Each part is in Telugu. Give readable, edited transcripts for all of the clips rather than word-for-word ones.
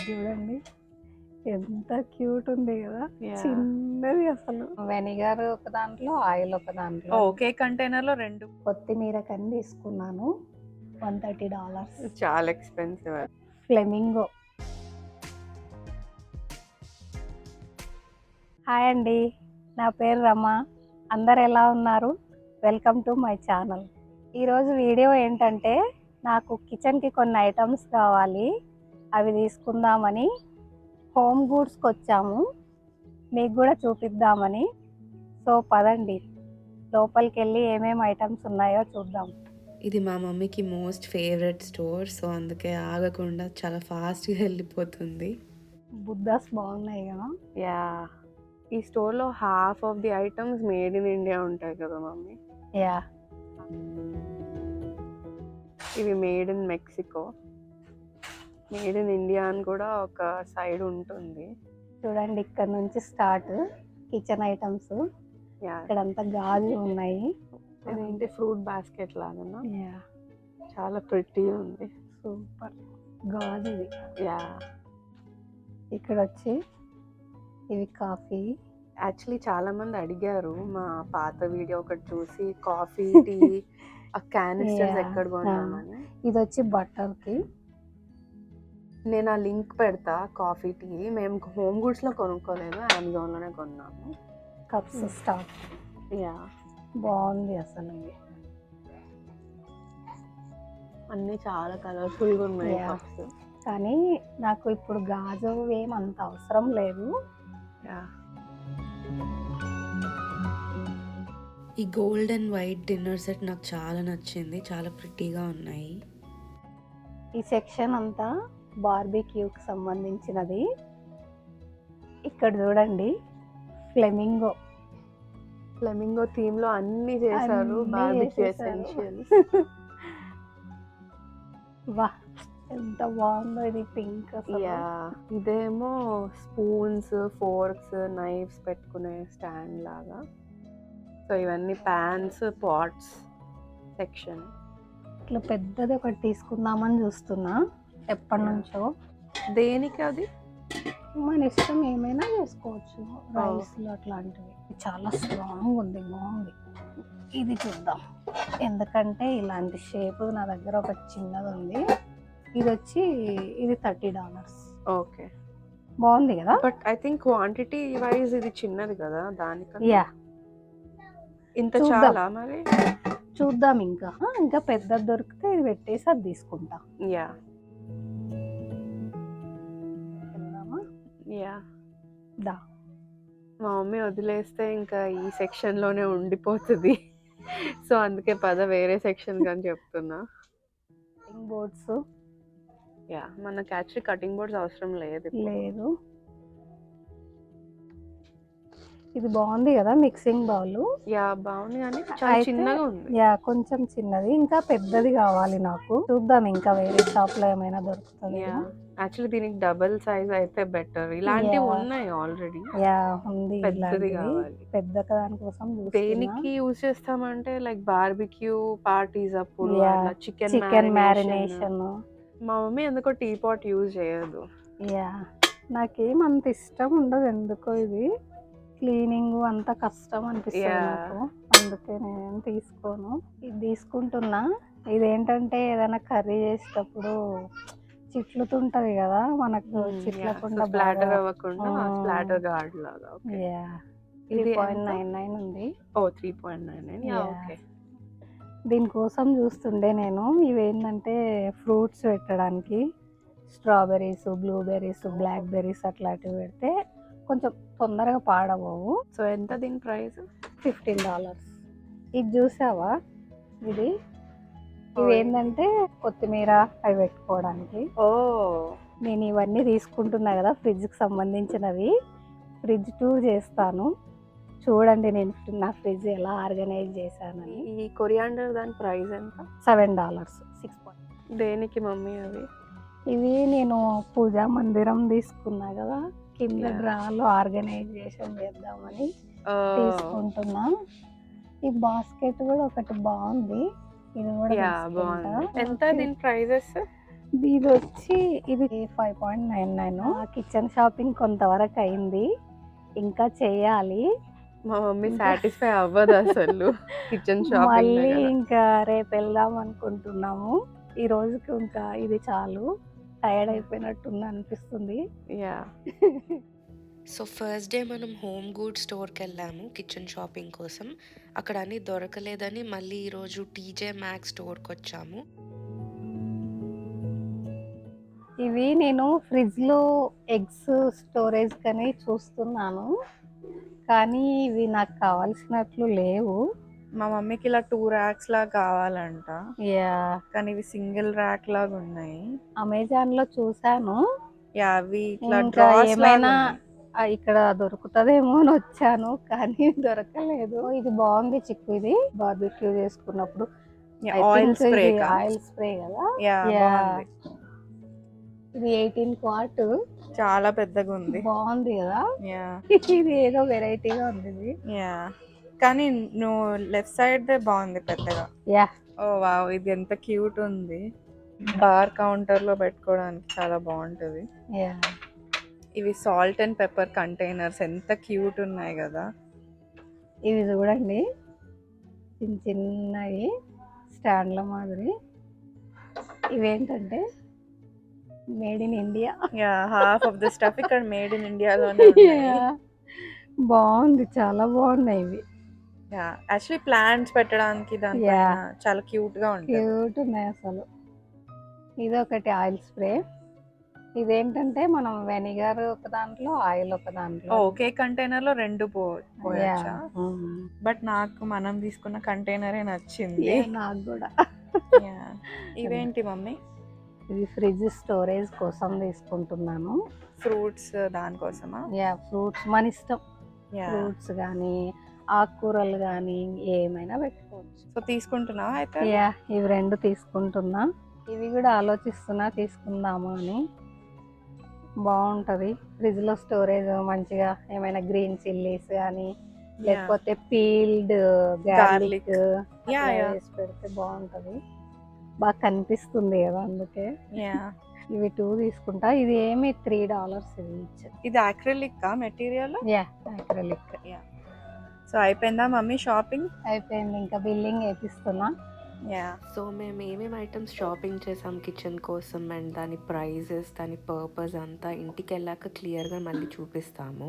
చూడండి ఎంత క్యూట్ ఉంది కదా, Yeah. చిన్నది అసలు. వెనిగర్ ఒక దాంట్లో, ఆయిల్ ఒక దాంట్లో. ఓకే కంటైనర్ లో 2 కొత్తిమీర కని తీసుకున్నాను, $130. చాలా ఎక్స్పెన్సివ్. ఫ్లెమింగో. హాయ్ అండి, నా పేరు రమ. అందరు ఎలా ఉన్నారు? Welcome to my channel. ఈరోజు వీడియో ఏంటంటే, నాకు కిచెన్కి కొన్ని ఐటమ్స్ కావాలి, అవి తీసుకుందామని హోమ్ గూడ్స్కి వచ్చాము, మీకు కూడా చూపిద్దామని. సో పదండి, లోపలికి వెళ్ళి ఏమేమి ఐటమ్స్ ఉన్నాయో చూద్దాం. ఇది మా మమ్మీకి మోస్ట్ ఫేవరెట్ స్టోర్, సో అందుకే ఆగకుండా చాలా ఫాస్ట్గా వెళ్ళిపోతుంది. బుద్ధాస్ బాగున్నాయి కదా. యా, ఈ స్టోర్ లో half of the items made in India ఉంటాయి కదా మమ్మీ. యా, ఇవి made in Mexico, made in India అని కూడా ఒక సైడ్ ఉంటుంది. చూడండి ఇక్కడ నుంచి స్టార్ట్ కిచెన్ ఐటమ్స్. యా, ఇక్కడంతా గాజులు ఉన్నాయి. ఇదేంటి ఫ్రూట్ బాస్కెట్ లాగా, యా, చాలా ప్రిటీ ఉంది. సూపర్ గాజు ఇది. యా, ఇక్కడ వచ్చి ఇవి కాఫీ. యాక్చువల్లీ చాలా మంది అడిగారు మా పాత వీడియో ఒకటి చూసి, కాఫీ టీ ఆ క్యానిస్టర్స్ ఎక్కడ కొన్నామని. ఇది వచ్చి బటర్కి. నేను ఆ లింక్ పెడతా. కాఫీ టీ మేము హోమ్ గుడ్స్ లో కొనుక్కోలేదు, అమెజాన్ లోనే కొన్నాము. Cups stock. యా, బాగుంది అసలు. ఇవి అన్ని చాలా కలర్ఫుల్ గా ఉన్నాయి Yeah. కప్స్. కానీ నాకు ఇప్పుడు గాజు ఏం అంత అవసరం లేదు. యా, ఈ gold and white dinner set నాకు చాలా నచ్చింది, చాలా ప్రిటీగా ఉన్నాయి. ఈ సెక్షన్ అంతా బార్బీక్యూకి సంబంధించినది. ఇక్కడ చూడండి ఫ్లెమింగో. ఫ్లెమింగో థీమ్ లో అన్ని చేశారు, అన్నీ బార్బిక్యూ చేసేసారు. ఎసెన్షియల్స్. వా, ఎంత బాగుందో ఇది, పింక్ అసలు. యా, ఇదేమో స్పూన్స్, ఫోర్క్స్, నైఫ్స్ పెట్టుకునే స్టాండ్ లాగా. సో ఇవన్నీ ప్యాన్స్, పాట్స్ సెక్షన్. ఇట్లా పెద్దది ఒకటి తీసుకుందామని చూస్తున్నా ఎప్పటి నుంచో. దేనికి అది? మన ఇష్టం, ఏమైనా చేసుకోవచ్చు, రైస్లు అట్లాంటివి. చాలా స్ట్రాంగ్ ఉంది, బాగుంది. ఇది చూద్దాం, ఎందుకంటే ఇలాంటి షేప్ నా దగ్గర ఒక చిన్నది ఉంది. ఇది వచ్చి ఇది $30. ఓకే, బాగుంది కదా. But I think quantity wise ఇది చిన్నది కదా, దానికన్నా యా, ఇంత చూద్దాం. చాలా మరి. చూద్దాం. ఇంకా పెద్దది దొరికితే ఇది పెట్టేసి అది తీసుకుంటా. యా, వెళ్దామా? యా, దా. మా మమ్మీ వదిలేస్తే ఇంకా ఈ సెక్షన్ లోనే ఉండిపోతుంది. సో అందుకే పద వేరే సెక్షన్ అని చెప్తున్నా. కటింగ్ బోర్డ్స్ యా, మనకి యాక్చువల్లీ కటింగ్ బోర్డ్స్ అవసరం లేదు ఇప్పుడు. లేదు. ఇది బాగుంది కదా, మిక్సింగ్ బౌల్. యా, బాగుంది కానీ చాలా అయితే చిన్నగా ఉంది. యా, కొంచెం చిన్నది. ఇంకా పెద్దది కావాలి నాకు. చూద్దాం ఇంకా వేరే షాప్ లో ఏమైనా దొరుకుతుంది. యా, యాక్చువల్లీ దీనికి డబుల్ సైజ్ అయితే బెటర్. ఇలాంటివి Yeah. ఉన్నాయి ఆల్రెడీ. యా, ఉంది. పెద్దది ఇలాంటిది కావాలి. పెద్ద దానికోసం చూస్తున్నా. దేనికి యూజ్ చేస్తామంటే లైక్ బార్బిక్యూ పార్టీస్ అప్పుడు Yeah. అట్లా చికెన్ చికెన్ మ్యారినేషన్. మ్యారినేషన్. మా మమ్మీ ఎందుకో టీ పాట్ యూజ్ చేయదు. యా, నాకేం అంత ఇష్టం ఉండదు ఎందుకో. ఇది క్లీనింగ్ అంత కష్టం అనిపిస్తుంది Yeah. నాకు, అందుకే నేనేం తీసుకోను. ఇది తీసుకుంటున్నా. ఇదేంటంటే ఏదైనా కర్రీ చేసేటప్పుడు చిట్లుతుంటది కదా, మనకు చిట్లకుండా స్ప్లాటర్ అవ్వకుండా స్ప్లాటర్ గార్డ్ లాగా. ఓకే, యా, ఇది 3.99 ఉంది. ఓ 3.99. Yeah, Yeah. ఓకే. దీనికోసం చూస్తుండే నేను. ఇవేంటంటే ఫ్రూట్స్ పెట్టడానికి, స్ట్రాబెర్రీస్, బ్లూబెర్రీస్, బ్లాక్ బెర్రీస్ అట్లాంటివి పెడితే కొంచెం తొందరగా పాడబోవు. సో ఎంత దీని ప్రైస్? $15. ఇది చూసావా, ఇది ఇవేంటంటే కొత్తిమీర అవి పెట్టుకోవడానికి. ఓ, నేను ఇవన్నీ తీసుకుంటున్నా కదా ఫ్రిడ్జ్కి సంబంధించినవి. ఫ్రిడ్జ్ టూర్ చేస్తాను, చూడండి నేను నా ఫ్రిడ్జ్ ఎలా ఆర్గనైజ్ చేశానని. ఈ కొరియాండర్ దాని ప్రైస్ ఎంత? $7. 6. దేనికి మమ్మీ అవి? ఇవి నేను పూజా మందిరం తీసుకున్నా కదా, కింద Yeah. డ్రాలో ఆర్గనైజేషన్ చేద్దామని తీసుకుంటున్నా. ఈ బాస్కెట్ కూడా ఒకటి బాగుంది, ఇది కూడా బాగుంది. ఎంత దీని ప్రైజెస్? ఇది వచ్చి ఇది 5.99. కిచెన్ షాపింగ్ కొంతవరకు అయింది, ఇంకా చేయాలి. మా మమ్మీ ఇంకా సాటిస్ఫై అవ్వదు అసలు కిచెన్ షాపింగ్ మళ్ళీ దగ్గర. ఇంకా రేపు వెళ్దాం అనుకుంటున్నాము. ఈ రోజుకి ఇంకా ఇది చాలు, టైర్డ్ అయిపోయినట్టుంది అనిపిస్తుంది. యా సో ఫస్ట్ డే మనం హోమ్ గుడ్ స్టోర్కి వెళ్ళాము కిచెన్ షాపింగ్ కోసం. అక్కడ అన్నీ దొరకలేదని మళ్ళీ ఈరోజు టీజే మ్యాక్స్ స్టోర్కి వచ్చాము. ఇవి నేను ఫ్రిడ్జ్లో ఎగ్స్ స్టోరేజ్ కని చూస్తున్నాను, కానీ ఇవి నాకు కావాల్సినట్లు లేవు. మా మమ్మీకి ఇలా 2 ర్యాక్స్ లాగా కావాలంట, యా, కానీ ఇవి సింగిల్ ర్యాక్ లాగా ఉన్నాయి. అమెజాన్లో చూశాను. యా అవి ఇట్లా ఇంకా డ్రాస్ ఏమైనా లాగా ఉన్నాయి. ఇక్కడ దొరుకుతుందేమో అని వచ్చాను, కానీ దొరకలేదు. ఇది బాగుంది చిక్కు, ఇది బార్బిక్యూ చేసుకున్నప్పుడు. ఐ ఆయిల్ థింక్ స్ప్రే ఇది ఆయిల్ స్ప్రే కదా. యా యా, బాగుంది, ఇది 18 క్వార్ట్, చాలా పెద్దగా ఉంది. బాగుంది కదా. యా ఇది ఏదో వెరైటీగా ఉంది ఇది. యా కానీ నువ్వు లెఫ్ట్ సైడ్ దే బాగుంది పెద్దగా. యా, ఓ వావ్, ఇది ఎంత క్యూట్ ఉంది. బార్ కౌంటర్ లో పెట్టుకోవడానికి చాలా బాగుంటది. యా, ఇవి సాల్ట్ అండ్ పెప్పర్ కంటైనర్స్ ఎంత క్యూట్ ఉన్నాయి కదా. ఇవి చూడండి, చిన్న చిన్నవి స్టాండ్ల మాదిరి. ఇవేంటంటే made in India. Yeah half of the stuff ఇక్కడ మేడ్ ఇన్ ఇండియాలోనే ఉన్నాయి. బాగుంది, చాలా బాగున్నాయి ఇవి. యా యాక్చువల్లీ ప్లాంట్స్ పెట్టడానికి దానిపైన చాలా క్యూట్ గా ఉంటుంది. క్యూట్ ఉన్నాయి అసలు. ఇది ఒకటి ఆయిల్ స్ప్రే. ఇదేంటంటే మనం వెనిగర్ ఒక దాంట్లో, ఆయిల్ ఒక దాంట్లో. ఒకే కంటైనర్ లో రెండు పోయొచ్చా? బట్ నాకు మనం తీసుకున్న కంటైనరే నచ్చింది. నాకు కూడా. ఇవేంటి మమ్మీ? ఇది ఫ్రిడ్జ్ స్టోరేజ్ కోసం తీసుకుంటున్నాను. ఫ్రూట్స్ దానికోసమా? యా, ఫ్రూట్స్ మన ఇష్టం. ఫ్రూట్స్ కానీ ఆకుకూరలు కానీ ఏమైనా పెట్టుకోవచ్చు. సో తీసుకుంటున్నావా అయితే? యా, ఇవి రెండు తీసుకుంటున్నా. ఇవి కూడా ఆలోచిస్తున్నా తీసుకుందాము అని. బాగుంటుంది ఫ్రిడ్జ్లో స్టోరేజ్, మంచిగా ఏమైనా గ్రీన్ చిల్లీస్ కానీ లేకపోతే పీల్డ్ గార్లిక్ వేసి పెడితే బాగుంటుంది, బాగా కనిపిస్తుంది కదా, అందుకే ఇవి 2 తీసుకుంటా. ఇది ఏమి $3 ఇది ఈచ్. ఇది acrylic material? Yeah, acrylic. So అయిపోయిందా మమ్మీ షాపింగ్? అయిపోయింది, ఇంకా బిల్లింగ్ వేపిస్తున్నా. సో మేము ఏమేమి ఐటమ్స్ షాపింగ్ చేసాం కిచెన్ కోసం అండ్ దాని ప్రైజెస్, దాని పర్పస్ అంతా ఇంటికి వెళ్ళాక క్లియర్గా మళ్ళీ చూపిస్తాము.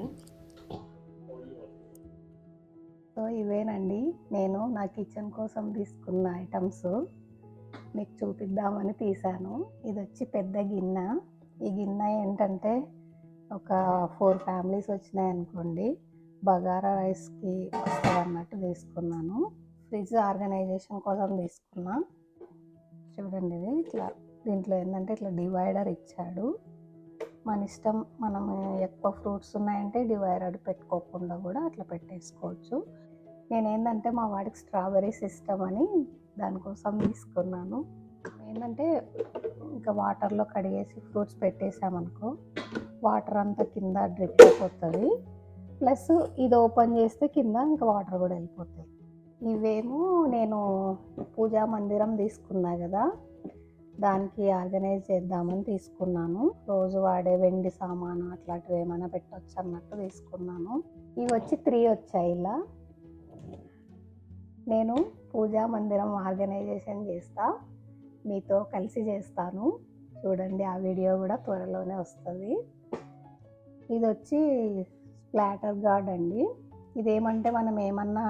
సో ఇవేనండి నేను నా కిచెన్ కోసం తీసుకున్న ఐటమ్స్, మీకు చూపిద్దామని తీసాను. ఇది వచ్చి పెద్ద గిన్నె. ఈ గిన్నె ఏంటంటే ఒక 4 ఫ్యామిలీస్ వచ్చినాయి అనుకోండి, బగారా రైస్కి వస్తుంది అన్నట్టు తీసుకున్నాను. ఫ్రిడ్జ్ ఆర్గనైజేషన్ కోసం తీసుకున్నా. చూడండి, ఇది ఇట్లా, దీంట్లో ఏంటంటే ఇట్లా డివైడర్ ఇచ్చాడు. మన ఇష్టం, మనం ఎక్కువ ఫ్రూట్స్ ఉన్నాయంటే డివైడర్ పెట్టుకోకుండా కూడా అట్లా పెట్టేసుకోవచ్చు. నేనేంటంటే మా వాడికి స్ట్రాబెర్రీస్ ఇష్టం అని దానికోసం తీసుకున్నాను. ఏంటంటే ఇంకా వాటర్లో కడిగేసి ఫ్రూట్స్ పెట్టేసామనుకో, వాటర్ అంతా కింద డ్రిప్ అయిపోతుంది. ప్లస్ ఇది ఓపెన్ చేస్తే కింద ఇంకా వాటర్ కూడా వెళ్ళిపోతాయి. ఇవేమో నేను పూజా మందిరం తీసుకున్నా కదా, దానికి ఆర్గనైజ్ చేద్దామని తీసుకున్నాను. రోజు వాడే వెండి సామాను అట్లాంటివి ఏమైనా పెట్టవచ్చు అన్నట్టు తీసుకున్నాను. ఇవి వచ్చి 3 వచ్చాయి. ఇలా నేను పూజా మందిరం ఆర్గనైజేషన్ చేస్తా, మీతో కలిసి చేస్తాను. చూడండి, ఆ వీడియో కూడా త్వరలోనే వస్తుంది. ఇది వచ్చి స్ప్లాటర్ గార్డ్ అండి. ఇదేమంటే మనం ఏమన్నా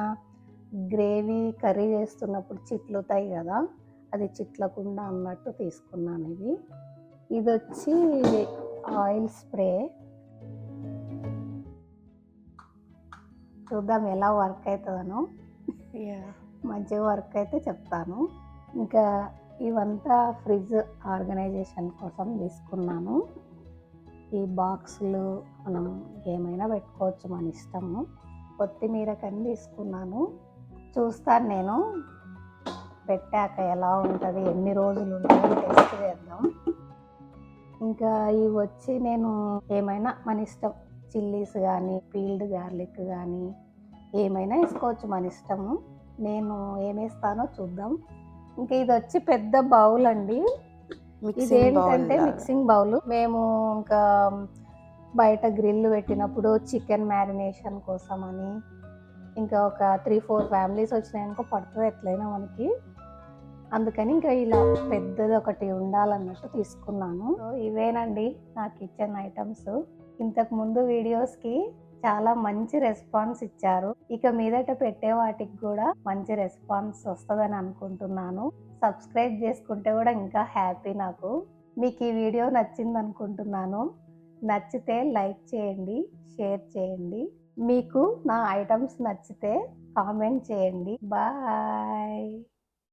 గ్రేవీ కర్రీ చేస్తున్నప్పుడు చిట్లుతాయి కదా, అది చిట్లకుండా అన్నట్టు తీసుకున్నాను. ఇది వచ్చి ఆయిల్ స్ప్రే. చూద్దాం ఎలా వర్క్ అవుతుందనో. మంచిగా వర్క్ అయితే చెప్తాను. ఇంకా ఇవంతా ఫ్రిడ్జ్ ఆర్గనైజేషన్ కోసం తీసుకున్నాను. ఈ బాక్సులు మనం ఏమైనా పెట్టుకోవచ్చు, మన ఇష్టము. కొత్తిమీర కని తీసుకున్నాను. చూస్తాను నేను పెట్టాక ఎలా ఉంటుంది, ఎన్ని రోజులు ఉంటుంది టెస్ట్ చేద్దాం. ఇంకా ఇవి వచ్చి నేను ఏమైనా మన ఇష్టం, చిల్లీస్ కానీ పీల్డ్ గార్లిక్ కానీ ఏమైనా వేసుకోవచ్చు, మన ఇష్టము. నేను ఏమేస్తానో చూద్దాం. ఇంకా ఇది వచ్చి పెద్ద బౌల్ అండి. మిక్సింగ్ బౌల్ ఇదేంటంటే లాగా. Mixing bowl. మేము ఇంకా బయట గ్రిల్ పెట్టినప్పుడు చికెన్ మ్యారినేషన్ కోసం అని, ఇంకా ఒక 3-4 ఫ్యామిలీస్ వచ్చినాయనుకో పడుతుంది ఎట్లయినా మనకి. అందుకని ఇంకా ఇలా పెద్దది ఒకటి ఉండాలన్నట్టు తీసుకున్నాను. సో ఇవేనండి నా కిచెన్ ఐటమ్స్. ఇంతకు ముందు వీడియోస్కి చాలా మంచి రెస్పాన్స్ ఇచ్చారు. ఇక మీదట పెట్టే వాటికి కూడా మంచి రెస్పాన్స్ వస్తుందని అనుకుంటున్నాను. సబ్స్క్రైబ్ చేసుకుంటే కూడా ఇంకా హ్యాపీ నాకు. మీకు ఈ వీడియో నచ్చింది అనుకుంటున్నాను. నచ్చితే లైక్ చేయండి, షేర్ చేయండి. మీకు నా ఐటమ్స్ నచ్చితే కామెంట్ చేయండి. బాయ్.